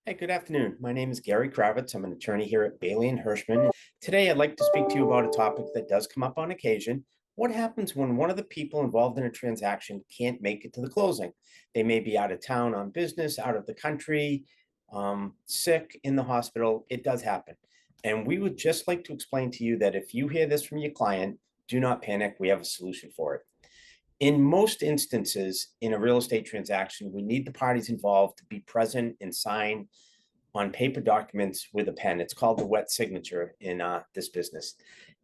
Hey, good afternoon. My name is Gary Kravitz. I'm an attorney here at Bailey and Hirschman. Today, I'd like to speak to you about a topic that does come up on occasion. What happens when one of the people involved in a transaction can't make it to the closing? They may be out of town on business, out of the country, sick, in the hospital. It does happen. And we would just like to explain to you that if you hear this from your client, do not panic. We have a solution for it. In most instances, in a real estate transaction, we need the parties involved to be present and sign on paper documents with a pen. It's called the wet signature in this business.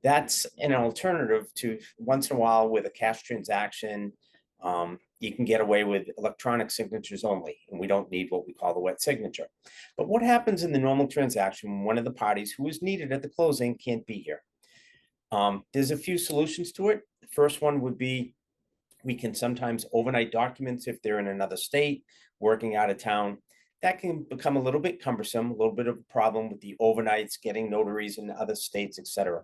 That's an alternative to once in a while with a cash transaction. You can get away with electronic signatures only, and we don't need what we call the wet signature. But what happens in the normal transaction when one of the parties who is needed at the closing can't be here? There's a few solutions to it. The first one would be we can sometimes overnight documents if they're in another state, working out of town. That can become a little bit cumbersome, a little bit of a problem with the overnights, getting notaries in other states, etc.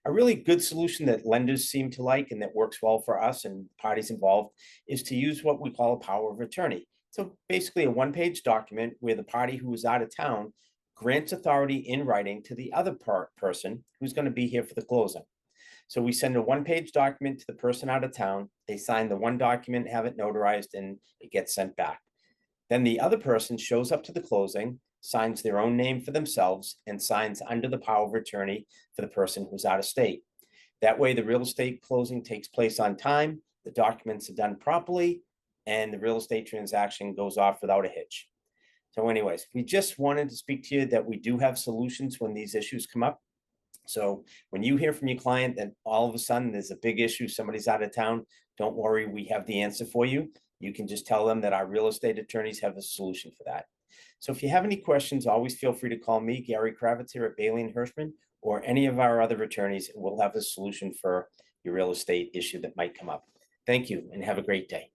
A really good solution that lenders seem to like and that works well for us and parties involved is to use what we call a power of attorney. So basically a one-page document where the party who is out of town grants authority in writing to the other person who's going to be here for the closing. So we send a one-page document to the person out of town. They sign the one document, have it notarized, and it gets sent back. Then the other person shows up to the closing, signs their own name for themselves, and signs under the power of attorney for the person who's out of state. That way, the real estate closing takes place on time, the documents are done properly, and the real estate transaction goes off without a hitch. So anyways, we just wanted to speak to you that we do have solutions when these issues come up. So when you hear from your client that all of a sudden there's a big issue, somebody's out of town, don't worry, we have the answer for you. You can just tell them that our real estate attorneys have a solution for that. So if you have any questions, always feel free to call me, Gary Kravitz here at Bailey and Hirschman, or any of our other attorneys, and we'll have a solution for your real estate issue that might come up. Thank you and have a great day.